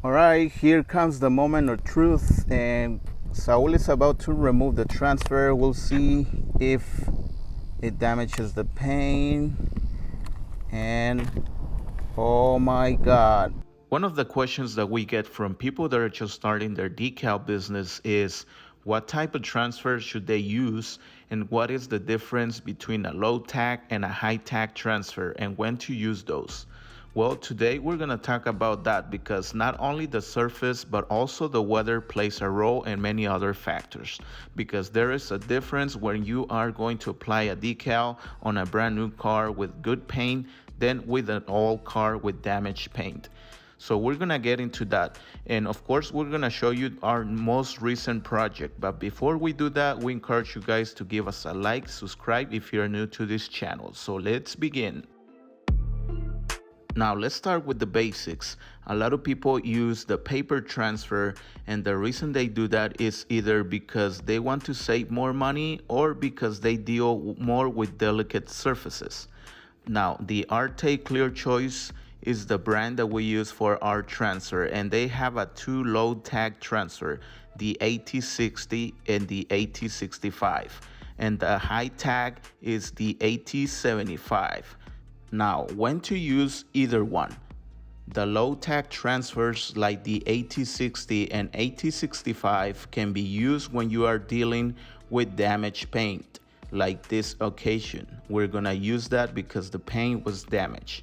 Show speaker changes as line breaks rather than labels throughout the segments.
All right, here comes the moment of truth, and Saul is about to remove the transfer. We'll see if it damages the paint. And oh my God. One of the questions that we get from people that are just starting their decal business is what type of transfer should they use, and what is the difference between a low tack and a high tack transfer, and when to use those. Well, today we're going to talk about that because not only the surface but also the weather plays a role and many other factors, because there is a difference when you are going to apply a decal on a brand new car with good paint than with an old car with damaged paint. So we're gonna get into that, and of course we're gonna show you our most recent project. But before we do that, we encourage you guys to give us a like, subscribe if you're new to this channel. So let's begin. Now let's start with the basics. A lot of people use the paper transfer, and the reason they do that is either because they want to save more money or because they deal more with delicate surfaces. Now the Arte Clear Choice is the brand that we use for our transfer, and they have a two low tag transfer, the AT60 and the AT65, and the high tag is the AT75. Now, when to use either one? The low tag transfers like the AT60 and AT65 can be used when you are dealing with damaged paint, like this occasion. We're gonna use that because the paint was damaged.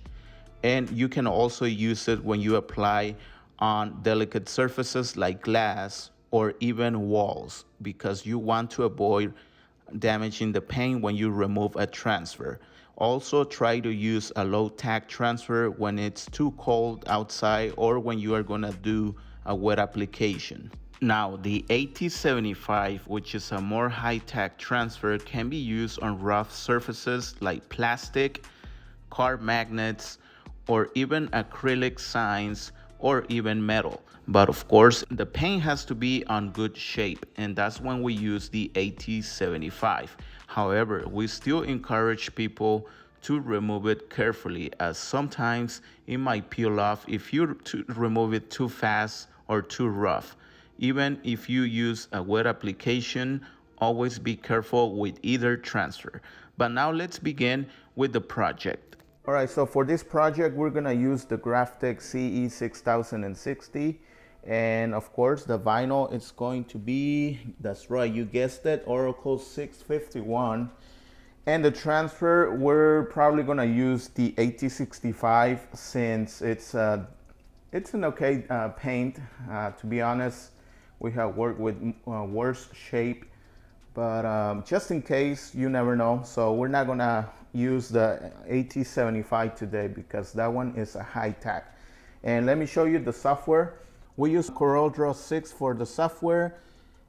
And you can also use it when you apply on delicate surfaces like glass or even walls, because you want to avoid damaging the paint when you remove a transfer. Also, try to use a low tack transfer when it's too cold outside or when you are gonna do a wet application. Now, the AT75, which is a more high tack transfer, can be used on rough surfaces like plastic, car magnets, or even acrylic signs, or even metal. But of course, the paint has to be on good shape, and that's when we use the AT75. However, we still encourage people to remove it carefully, as sometimes it might peel off if you remove it too fast or too rough. Even if you use a wet application, always be careful with either transfer. But now let's begin with the project. All right, so for this project, we're gonna use the Graphtec CE 6060. And of course, the vinyl is going to be, that's right, you guessed it, Oracle 651. And the transfer, we're probably gonna use the AT65 since it's an okay paint. To be honest, we have worked with worse shape, but just in case, you never know. So we're not gonna use the AT75 today because that one is a high tack. And let me show you the software. We use CorelDRAW 6 for the software,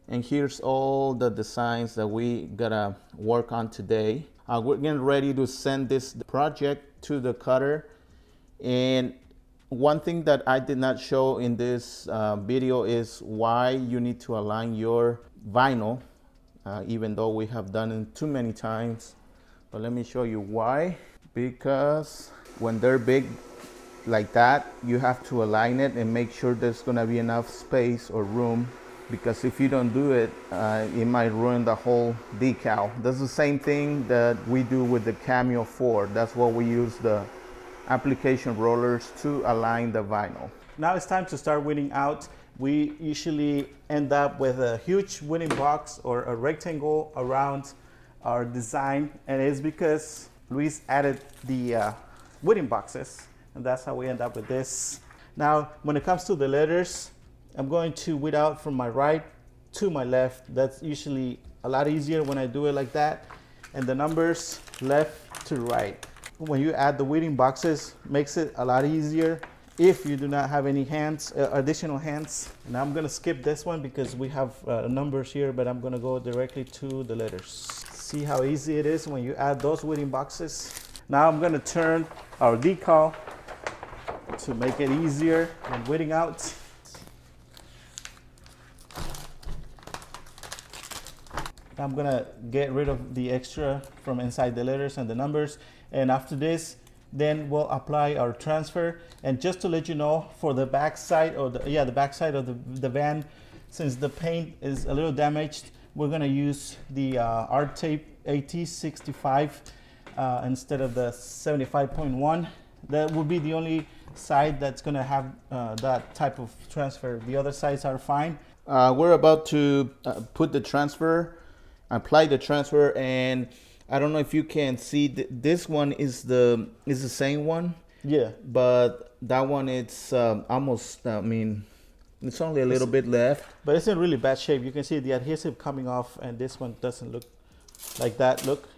and here's all the designs that we gotta work on today. We're getting ready to send this project to the cutter. And one thing that I did not show in this video is why you need to align your vinyl, even though we have done it too many times. But let me show you why. Because when they're big like that, you have to align it and make sure there's gonna be enough space or room, because if you don't do it, it might ruin the whole decal. That's the same thing that we do with the Cameo 4. That's what we use the application rollers to align the vinyl.
Now it's time to start winning out. We usually end up with a huge winning box or a rectangle around our design, and it's because Luis added the winning boxes, and that's how we end up with this. Now, when it comes to the letters, I'm going to weed out from my right to my left. That's usually a lot easier when I do it like that. And the numbers left to right. When you add the weeding boxes, makes it a lot easier if you do not have any hands, additional hands. Now I'm gonna skip this one because we have numbers here, but I'm gonna go directly to the letters. See how easy it is when you add those weeding boxes. Now I'm gonna turn our decal to make it easier when weeding out. I'm gonna get rid of the extra from inside the letters and the numbers. And after this, Then we'll apply our transfer. And just to let you know, for the back side, or the back side of the van, since the paint is a little damaged, we're gonna use the art tape AT65 instead of the 75.1. That will be the only side that's gonna have that type of transfer. The other sides are fine. We're about to put the transfer, apply the transfer, and I don't know if you can see this one is the same one. Yeah. But that one it's almost. I mean, it's only a little bit left. But it's in really bad shape. You can see the adhesive coming off, and this one doesn't look like that. Look,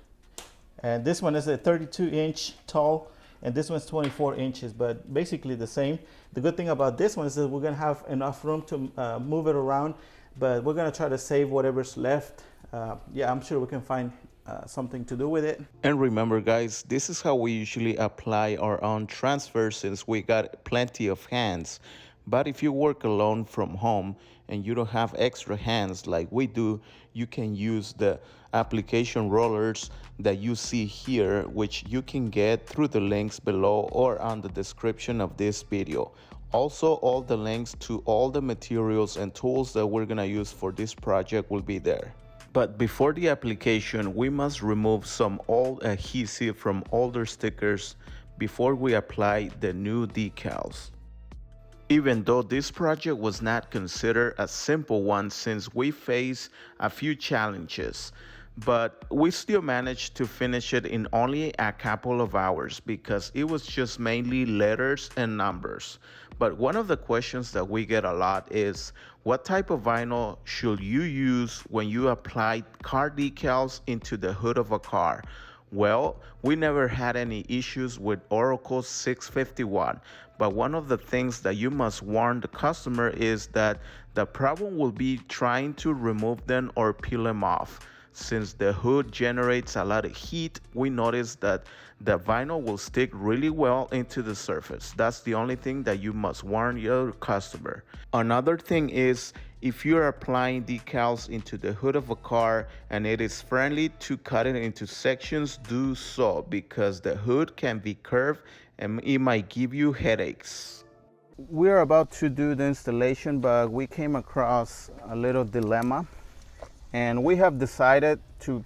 and this one is a 32-inch tall, and this one's 24 inches, but basically the same. The good thing about this one is that we're gonna have enough room to move it around, but we're gonna try to save whatever's left. Yeah, I'm sure we can find something to do with it.
And remember, guys, this is how we usually apply our own transfer since we got plenty of hands. But if you work alone from home and you don't have extra hands like we do, you can use the application rollers that you see here, which you can get through the links below or on the description of this video. Also, all the links to all the materials and tools that we're gonna use for this project will be there. But before the application, we must remove some old adhesive from older stickers before we apply the new decals. Even though this project was not considered a simple one since we faced a few challenges, but we still managed to finish it in only a couple of hours because it was just mainly letters and numbers. But one of the questions that we get a lot is, what type of vinyl should you use when you apply car decals into the hood of a car? Well, we never had any issues with Oracle 651, but one of the things that you must warn the customer is that the problem will be trying to remove them or peel them off. Since the hood generates a lot of heat, we noticed that the vinyl will stick really well into the surface. That's the only thing that you must warn your customer. Another thing is, if you're applying decals into the hood of a car and it is friendly to cut it into sections, do so because the hood can be curved and it might give you headaches. We're about to do the installation, but we came across a little dilemma. And we have decided to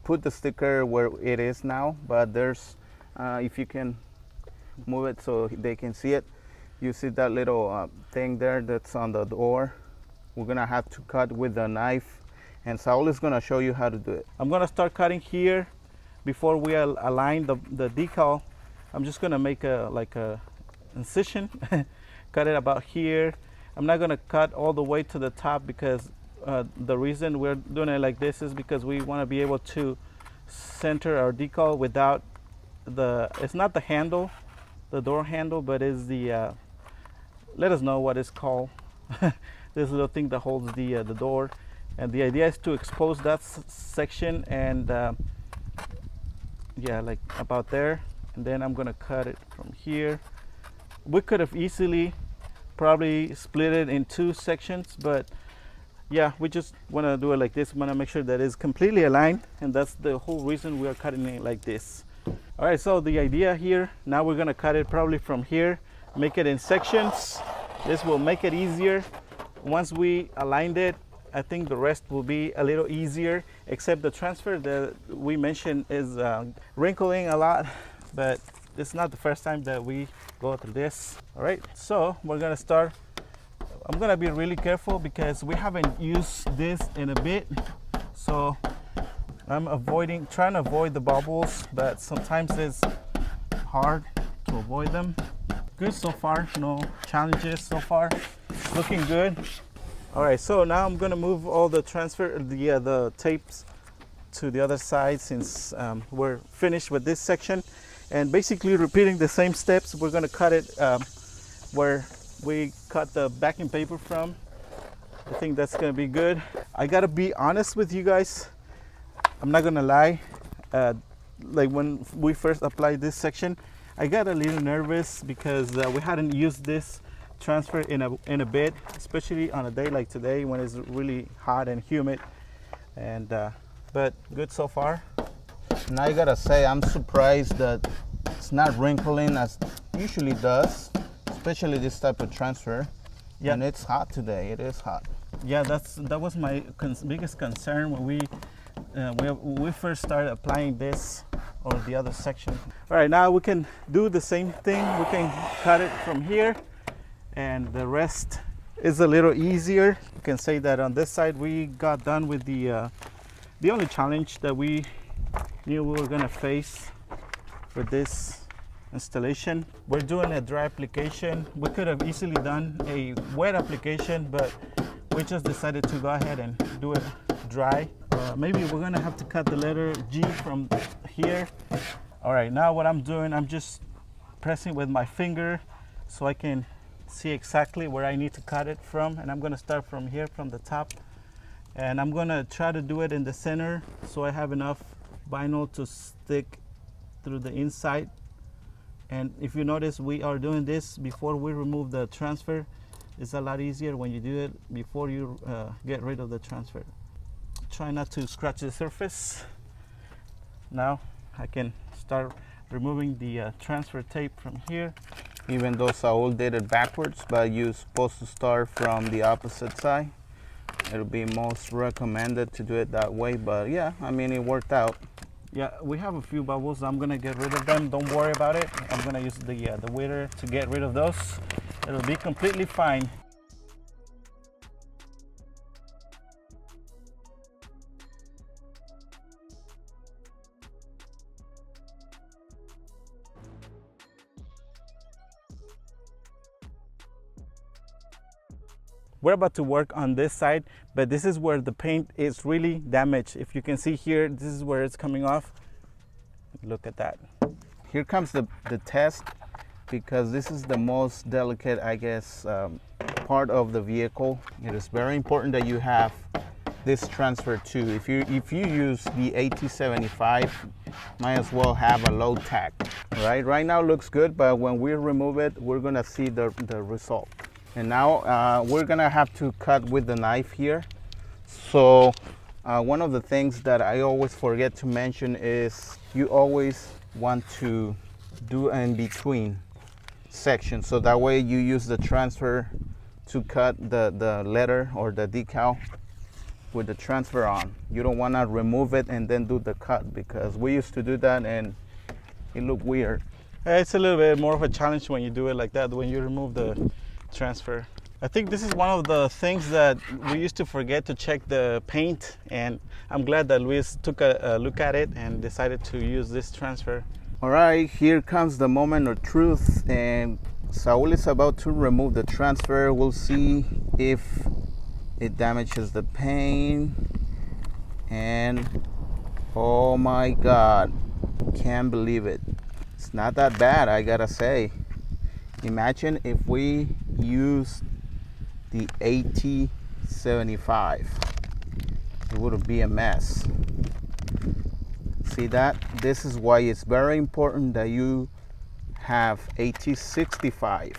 put the sticker where it is now, but there's, if you can move it so they can see it, you see that little thing there that's on the door. We're gonna have to cut with a knife, and Saul is gonna show you how to do it. I'm gonna start cutting here before we align the decal. I'm just gonna make a incision, cut it about here. I'm not gonna cut all the way to the top because the reason we're doing it like this is because we want to be able to center our decal without it's not the handle, the door handle, but is the, let us know what it's called. This little thing that holds the door. And the idea is to expose that section and yeah, like about there. And then I'm gonna cut it from here. We could have easily probably split it in two sections, but yeah, we just want to do it like this. We want to make sure that it's completely aligned, and that's the whole reason we are cutting it like this. All right, so the idea here, now we're going to cut it probably from here, make it in sections. This will make it easier. Once we aligned it, I think the rest will be a little easier, except the transfer that we mentioned is wrinkling a lot, but it's not the first time that we go through this. All right, so we're going to start. I'm gonna be really careful because we haven't used this in a bit, so I'm trying to avoid the bubbles, but sometimes it's hard to avoid them. Good so far, no challenges so far, looking good. All right, so now I'm gonna move all the the tapes to the other side since we're finished with this section, and basically repeating the same steps. We're gonna cut it where we cut the backing paper from. I think that's gonna be good. I gotta be honest with you guys. I'm not gonna lie. Like when we first applied this section, I got a little nervous because we hadn't used this transfer in a bit, especially on a day like today when it's really hot and humid. But good so far. And I gotta say, I'm surprised that it's not wrinkling as usually does, especially this type of transfer.
Yeah.
And it's hot today. It is hot.
Yeah, that was my biggest concern when we first started applying this or the other section. All right, now we can do the same thing. We can cut it from here, and the rest is a little easier. You can say that on this side we got done with the only challenge that we knew we were gonna face with this installation. We're doing a dry application. We could have easily done a wet application, but we just decided to go ahead and do it dry. Maybe we're gonna have to cut the letter G from here. All right, now what I'm doing, I'm just pressing with my finger so I can see exactly where I need to cut it from. And I'm gonna start from here, from the top. And I'm gonna try to do it in the center so I have enough vinyl to stick through the inside. And if you notice, we are doing this before we remove the transfer. It's a lot easier when you do it before you get rid of the transfer. Try not to scratch the surface. Now I can start removing the transfer tape from here. Even though Saul did it backwards, but you're supposed to start from the opposite side. It'll be most recommended to do it that way, but yeah, I mean, it worked out. Yeah, we have a few bubbles. I'm gonna get rid of them. Don't worry about it. I'm gonna use the waiter to get rid of those. It'll be completely fine. We're about to work on this side, but this is where the paint is really damaged. If you can see here, this is where it's coming off. Look at that. Here comes the test, because this is the most delicate, I guess, part of the vehicle. It is very important that you have this transfer too. If you use the AT75, might as well have a low tack. Right now looks good, but when we remove it, we're gonna see the result. And now we're gonna have to cut with the knife here. So one of the things that I always forget to mention is you always want to do an in-between section. So that way you use the transfer to cut the letter or the decal with the transfer on. You don't wanna remove it and then do the cut, because we used to do that and it looked weird. It's a little bit more of a challenge when you do it like that, when you remove the transfer. I think this is one of the things that we used to forget to check the paint, and I'm glad that Luis took a look at it and decided to use this transfer. All right, here comes the moment of truth, and Saul is about to remove the transfer. We'll see if it damages the paint. And oh my God, can't believe it. It's not that bad, I gotta say. Imagine if we use the AT75, it would be a mess. See that? This is why it's very important that you have AT65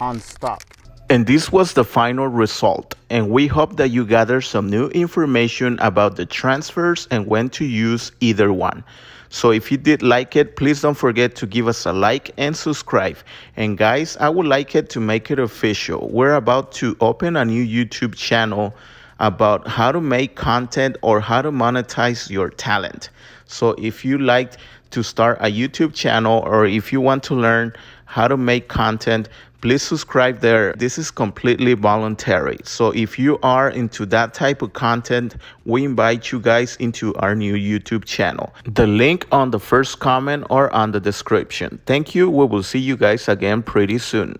on stock. And this was the final result, and we hope that you gather some new information about the transfers and when to use either one. So if you did like it, please don't forget to give us a like and subscribe. And guys, I would like it to make it official. We're about to open a new YouTube channel about how to make content or how to monetize your talent. So if you like to start a YouTube channel, or if you want to learn how to make content, please subscribe there. This is completely voluntary. So if you are into that type of content, we invite you guys into our new YouTube channel. The link on the first comment or on the description. Thank you. We will see you guys again pretty soon.